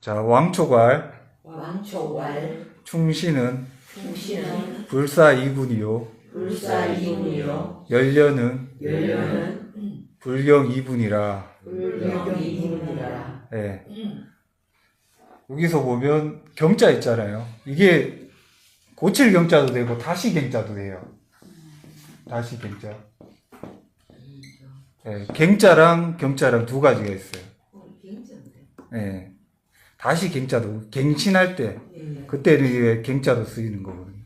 자, 왕초괄, 왕초괄, 충신은 충신은 불사이분이요, 불사이분이요, 연려는 연료는 불경이분이라. 불경이분이라. 예. 여기서 보면 경자 있잖아요. 이게 고칠 경자도 되고 다시 경자도 돼요. 다시 경자. 예, 갱자랑 경자랑 두 가지가 있어요. 예. 다시 갱자도 갱신할 때 그때는 이게 갱자도 쓰이는 거거든요.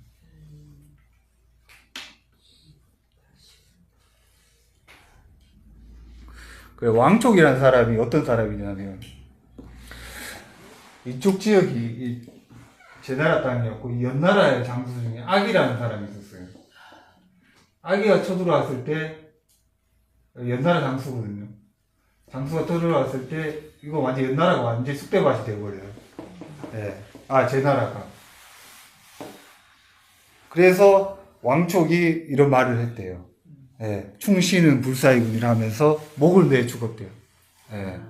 그 왕촉이라는 사람이 어떤 사람이냐면 이쪽 지역이 제나라 땅이었고 이 연나라의 장수 중에 악이라는 사람이 있었어요. 악이가 쳐들어왔을 때 연나라 장수거든요. 장수가 쳐들어왔을 때 이거 완전 연나라가 완전 쑥대밭이 돼버려요. 네. 제나라가. 그래서 왕촉이 이런 말을 했대요. 예, 충신은 불사이군이라 하면서 목을 내 죽었대요. 예,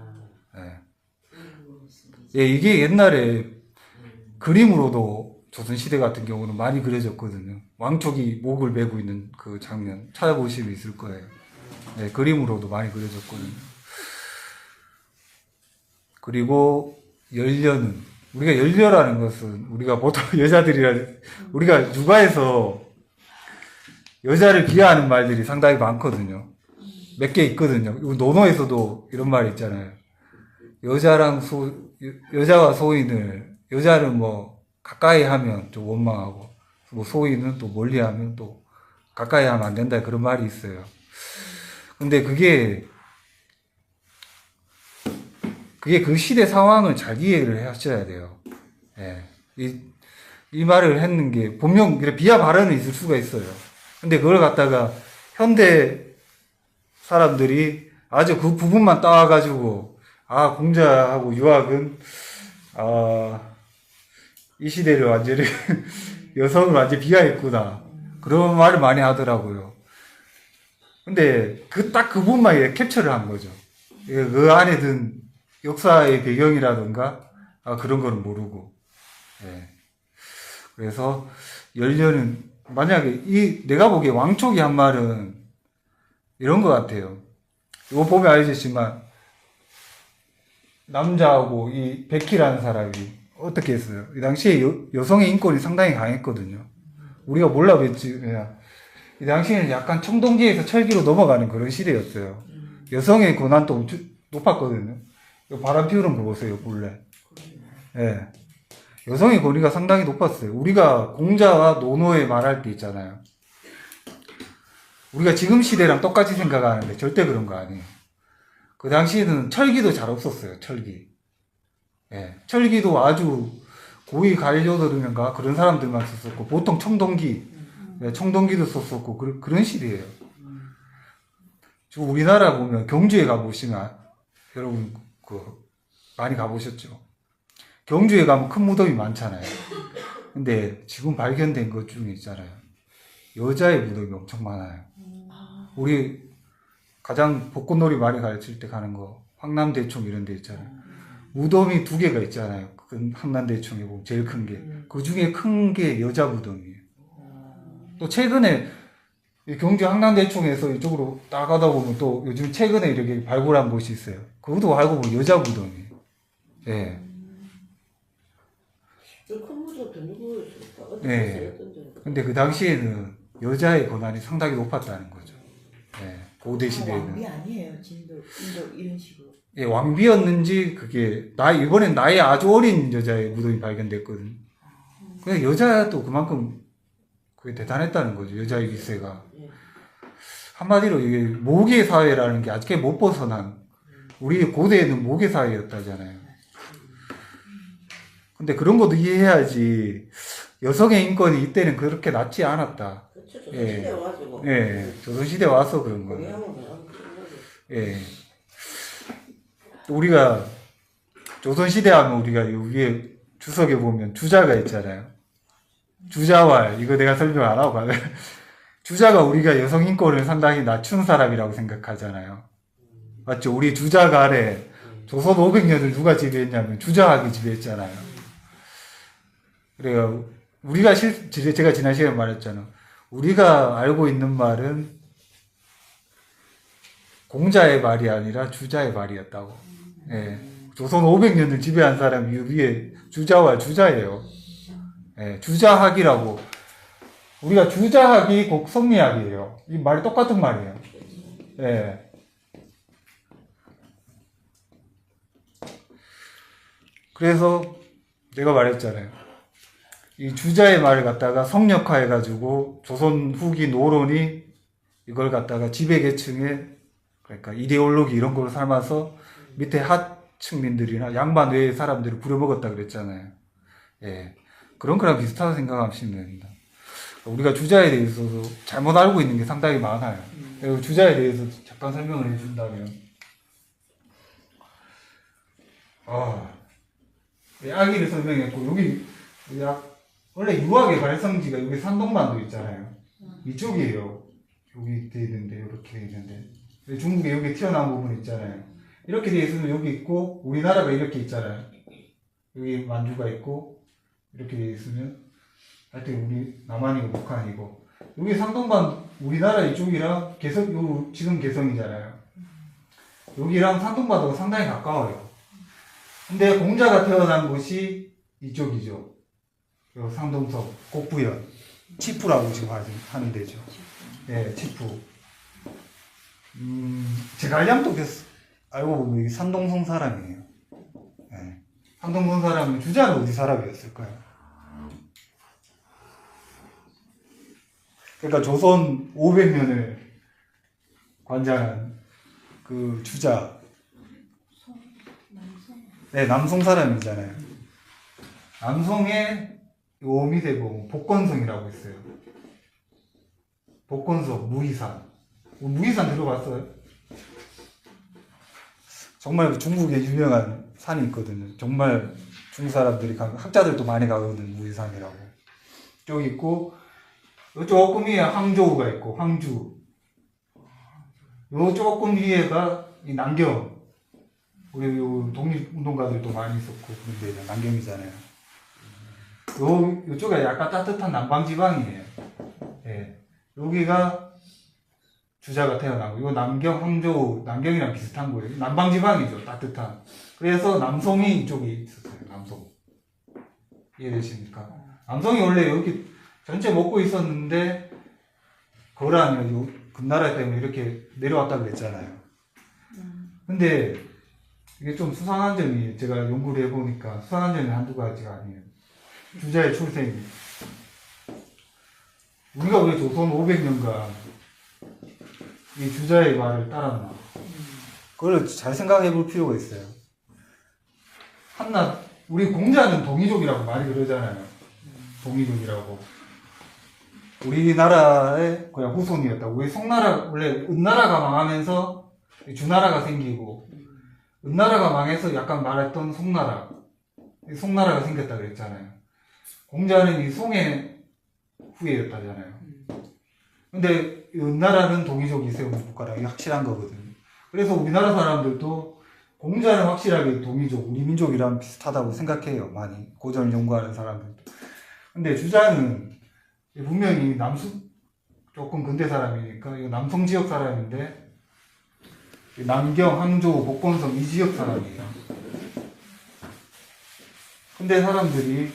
예. 예, 이게 옛날에 그림으로도 조선시대 같은 경우는 많이 그려졌거든요. 왕촉이 목을 메고 있는 그 장면 찾아보시면 있을 거예요. 예, 그림으로도 많이 그려졌거든요. 그리고 연려는, 우리가 연려라는 것은 우리가 보통 우리가 육아에서 여자를 비하하는 말들이 상당히 많거든요. 몇 개 있거든요. 논어에서도 이런 말이 있잖아요. 여자와 소인을, 여자는 뭐 가까이 하면 좀 원망하고, 뭐 소인은 또 멀리 하면 또 가까이 하면 안 된다. 그런 말이 있어요. 근데 그게 그 시대 상황을 잘 이해를 하셔야 돼요. 예. 이 말을 했는 게, 분명 비하 발언은 있을 수가 있어요. 근데 그걸 갖다가 현대 사람들이 아주 그 부분만 따와가지고, 공자하고 유학은, 이 시대를 완전히, 여성을 완전히 비하했구나. 그런 말을 많이 하더라고요. 근데 딱 그 부분만 캡처를 한 거죠. 그 안에 든 역사의 배경이라든가, 그런 거는 모르고. 예. 그래서, 연려는, 만약에 내가 보기에 왕촉이 한 말은 이런 것 같아요. 이거 보면 알겠지만, 남자하고 이 백희라는 사람이 어떻게 했어요? 이 당시에 여성의 인권이 상당히 강했거든요. 우리가 몰라봤지, 그냥. 이 당시에는 약간 청동기에서 철기로 넘어가는 그런 시대였어요. 여성의 고난도 높았거든요. 바람 피우는 거 보세요, 본래. 예. 여성의 권위가 상당히 높았어요. 우리가 공자와 논어에 말할 때 있잖아요. 우리가 지금 시대랑 똑같이 생각하는데 절대 그런 거 아니에요. 그 당시에는 철기도 잘 없었어요, 철기. 예. 철기도 아주 고위 관료들인가 그런 사람들만 썼었고, 보통 청동기, 청동기도 썼었고, 그런 시대예요. 지금 우리나라 보면 경주에 가보시면, 여러분, 많이 가보셨죠? 경주에 가면 큰 무덤이 많잖아요. 근데 지금 발견된 것 중에 있잖아요. 여자의 무덤이 엄청 많아요. 우리 가장 벚꽃놀이 많이 가르칠 때 가는 거, 황남대총 이런 데 있잖아요. 무덤이 2개가 있잖아요. 황남대총에 보면 제일 큰 게. 그 중에 큰 게 여자 무덤이에요. 또 최근에 경주 황남대총에서 이쪽으로 나가다 보면 또 요즘 최근에 이렇게 발굴한 곳이 있어요. 그것도 알고 보면 여자 무덤이에요. 예. 큰 무덤도 누구 네. 근데 그 당시에는 여자의 권한이 상당히 높았다는 거죠. 예. 고대 시대에는. 왕비 아니에요, 인도 이런 식으로. 예, 왕비였는지 그게 이번엔 나이 아주 어린 여자의 무덤이 발견됐거든요. 그냥 여자도 그만큼 그게 대단했다는 거죠. 여자의 위세가. 한마디로 이게 모계 사회라는 게 아직 못 벗어난, 우리 고대에는 모계 사회였다잖아요. 근데 그런 것도 이해해야지, 여성의 인권이 이때는 그렇게 낮지 않았다. 그렇죠. 조선시대 와가지고. 예, 조선시대 와서 그런 거예요. 예. 우리가, 조선시대 하면 우리가 위에 주석에 보면 주자가 있잖아요. 주자왈, 이거 내가 설명 안 하고 가면, 주자가 우리가 여성 인권을 상당히 낮춘 사람이라고 생각하잖아요. 맞죠? 우리 주자가 아래 조선 500년을 누가 지배했냐면 주자학이 지배했잖아요. 그래요. 제가 지난 시간에 말했잖아. 우리가 알고 있는 말은 공자의 말이 아니라 주자의 말이었다고. 예. 조선 500년을 지배한 사람이 위에 주자와 주자예요. 예. 주자학이라고. 우리가 주자학이 곧 성리학이에요. 이 말이 똑같은 말이에요. 예. 그래서 내가 말했잖아요. 이 주자의 말을 갖다가 성역화해가지고 조선 후기 노론이 이걸 갖다가 지배계층의 그러니까 이데올로기 이런 걸로 삼아서 밑에 하층민들이나 양반 외의 사람들을 부려먹었다 그랬잖아요. 예. 그런 거랑 비슷하다 생각하시면 됩니다. 우리가 주자에 대해서도 잘못 알고 있는 게 상당히 많아요. 그리고 주자에 대해서 잠깐 설명을 해준다면, 아기를 설명했고, 여기, 원래 유학의 발성지가 여기 산동반도 있잖아요. 이쪽이에요. 여기 돼 있는데, 이렇게 돼 있는데. 중국에 여기 튀어나온 부분 있잖아요. 이렇게 돼 있으면 여기 있고, 우리나라가 이렇게 있잖아요. 여기 만주가 있고, 이렇게 돼 있으면, 하여튼 우리 남한이고 북한이고 여기 산동반 우리나라 이쪽이랑 지금 개성이잖아요. 여기랑 산동반도가 상당히 가까워요. 근데 공자가 태어난 곳이 이쪽이죠. 상동석, 곡부연, 치푸라고 지금 하는 데죠. 예, 치푸. 제가 알량도 알고 보면 이게 산동성 사람이에요. 예. 산동성 사람은 주자는 어디 사람이었을까요? 그러니까 조선 500년을 관장한 그 주자. 네, 남송 사람이잖아요. 남송에 요 밑에 보면 복건성이라고 있어요. 복건성, 무이산. 무이산 들어봤어요? 정말 중국에 유명한 산이 있거든요. 정말 중국 사람들이 학자들도 많이 가거든요. 무이산이라고. 여기 있고 요 조금 위에 항저우가 있고, 황주. 요 조금 위에가 이 남경. 우리 요 독립운동가들도 많이 있었고, 그런데 남경이잖아요. 요쪽에 약간 따뜻한 남방지방이에요. 예. 여기가 주자가 태어나고, 요 남경, 황저우, 남경이랑 비슷한 거예요. 남방지방이죠, 따뜻한. 그래서 남송이 이쪽에 있었어요, 남송. 이해되십니까? 남송이 원래 여기 전체 먹고 있었는데 거란이 금나라 때문에 이렇게 내려왔다 그랬잖아요. 근데 이게 좀 수상한 점이 제가 연구를 해보니까 수상한 점이 한두 가지가 아니에요. 주자의 출생이. 우리가 왜 조선 500년간 이 주자의 말을 따랐나? 그걸 잘 생각해 볼 필요가 있어요. 우리 공자는 동이족이라고 많이 그러잖아요. 동이족이라고. 우리나라의 그냥 후손이었다. 우리 송나라, 원래 은나라가 망하면서 주나라가 생기고, 은나라가 망해서 약간 말했던 송나라. 송나라가 생겼다 그랬잖아요. 공자는 이 송의 후예였다잖아요. 근데 은나라는 동이족이 세운 국가라. 이게 확실한 거거든요. 그래서 우리나라 사람들도 공자는 확실하게 동이족, 우리 민족이랑 비슷하다고 생각해요. 많이. 고전을 연구하는 사람들도. 근데 주자는 분명히 조금 근대 사람이니까, 이거 남성 지역 사람인데, 남경, 항저우, 복건성 이 지역 사람이에요. 근데 사람들이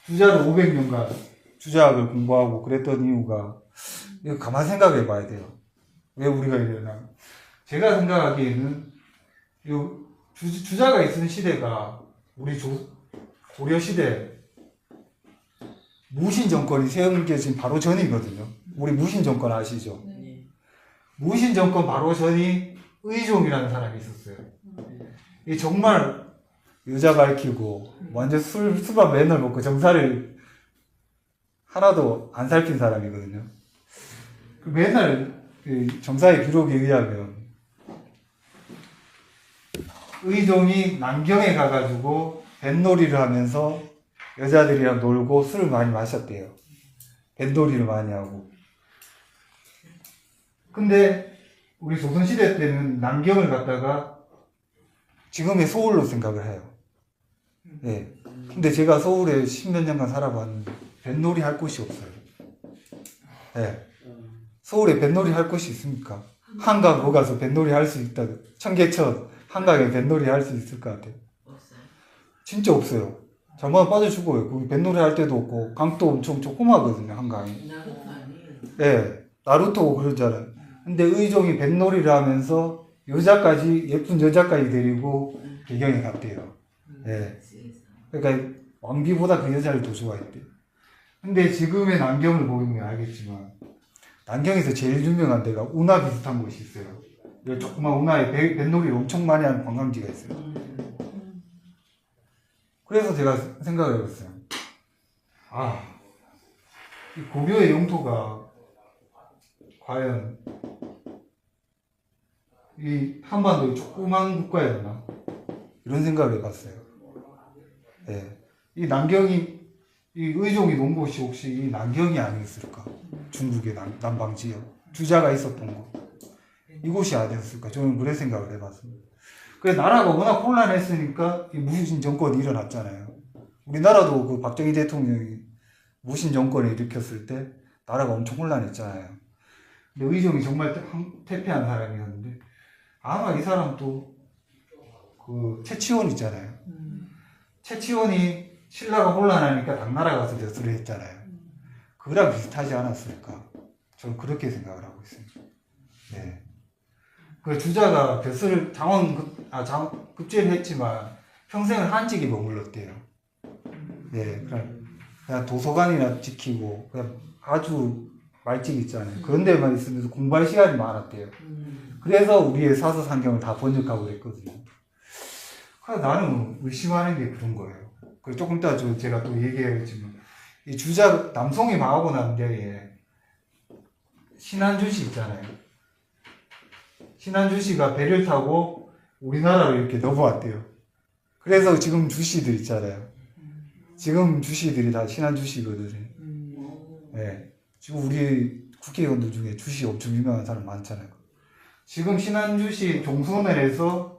주자를 500년간 주자학을 공부하고 그랬던 이유가, 이거 가만 생각해 봐야 돼요. 왜 우리가 이러나. 제가 생각하기에는, 주자가 있은 시대가, 우리 고려 시대, 무신 정권이 세워진 바로 전이거든요. 우리 무신 정권 아시죠? 네. 무신 정권 바로 전이 의종이라는 사람이 있었어요. 이 정말 여자 밝히고 완전 술밥 맨날 먹고 정사를 하나도 안 살핀 사람이거든요. 맨날 정사의 기록에 의하면 의종이 남경에 가가지고 뱃놀이를 하면서 여자들이랑 놀고 술을 많이 마셨대요. 뱃놀이를 많이 하고. 근데 우리 조선시대 때는 남경을 갖다가 지금의 서울로 생각을 해요. 예. 근데 제가 서울에 10몇 년간 살아봤는데 뱃놀이 할 곳이 없어요. 예. 서울에 뱃놀이 할 곳이 있습니까? 한강 거 가서 뱃놀이 할 수 있다. 청계천 한강에 뱃놀이 할 수 있을 것 같아요. 없어요. 진짜 없어요. 잘못 빠져 죽어요. 거기 뱃놀이 할 데도 없고 강도 엄청 조그마거든요, 한강이. 나도 아니에요. 예. 나루토 그러잖아요. 근데 의종이 뱃놀이를 하면서 여자까지 예쁜 여자까지 데리고 배경에 갔대요. 예. 그러니까 왕비보다 그 여자를 더 좋아했대. 근데 지금의 남경을 보면 알겠지만 남경에서 제일 유명한 데가 운하 비슷한 곳이 있어요. 여기 조그만 운하에 뱃놀이 엄청 많이 하는 관광지가 있어요. 그래서 제가 생각을 해봤어요. 아, 이 고려의 영토가 과연 이 한반도의 조그만 국가였나? 이런 생각을 해봤어요. 예. 이 남경이, 이 의종이 논 곳이 혹시 이 남경이 아니었을까? 중국의 남방 지역. 주자가 있었던 곳. 이곳이 아니었을까? 저는 그런 생각을 해봤습니다. 그래, 나라가 워낙 혼란했으니까 이 무신 정권이 일어났잖아요. 우리나라도 그 박정희 대통령이 무신 정권을 일으켰을 때 나라가 엄청 혼란했잖아요. 근데 의종이 정말 태폐한 사람이었는데 아마 이 사람도 그 최치원 있잖아요. 최치원이 신라가 혼란하니까 당나라 가서 벼슬을 했잖아요. 그거랑 비슷하지 않았을까? 저는 그렇게 생각을 하고 있습니다. 네. 그 주자가 벼슬을 급제를 했지만 평생을 한직에 머물렀대요. 네. 그냥 도서관이나 지키고 그냥 아주 말찍 있잖아요. 그런 데만 있으면서 공부할 시간이 많았대요. 그래서 우리의 사서상경을 다 번역하고 그랬거든요. 그래서 나는 의심하는 게 그런 거예요. 그리고 조금 이따 제가 또 얘기하겠지만, 이 주자, 남송이 망하고 난 뒤에 신한주시 있잖아요. 신한주시가 배를 타고 우리나라로 이렇게 넘어왔대요. 그래서 지금 주시들 있잖아요. 지금 주시들이 다 신한주시거든요. 네. 지금 우리 국회의원들 중에 주시 엄청 유명한 사람 많잖아요. 지금 신한주시 종선을 해서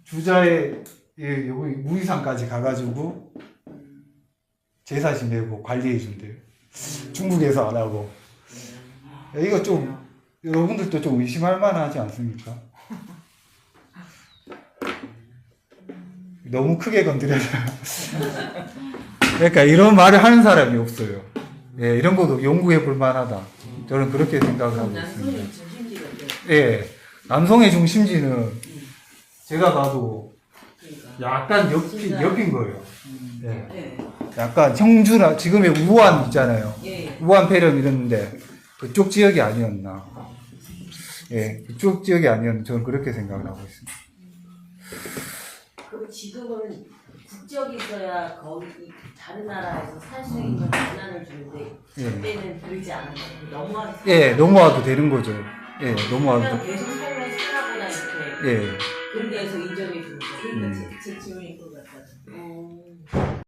주자의 여기 무의상까지 가가지고 제사 지내고 관리해 준대요. 중국에서 안 하고. 이거 좀 여러분들도 좀 의심할 만하지 않습니까? 너무 크게 건드려요. 그러니까 이런 말을 하는 사람이 없어요. 예, 이런 것도 연구해 볼 만하다. 저는 그렇게 생각을 하고 있습니다. 예, 남성의 중심지는 제가 봐도 약간 옆인 거예요. 예. 약간 청주나 지금의 우한 있잖아요. 우한 폐렴 이랬는데 그쪽 지역이 아니었나. 예, 그쪽 지역이 아니었나. 저는 그렇게 생각을 하고 있습니다. 그럼 지금은 국적이 있어야 거기 다른 나라에서 살 수 있는 권한을 주는데 그때는 그러지 않아요. 넘어와도 예, 넘어와도 되는 거죠. 예, 넘어와도. 그냥 계속 살면 살아보나 이렇게 예. 그런 데서 인정해 주는 거예요. 그러니까 제 지원일 것 같아서.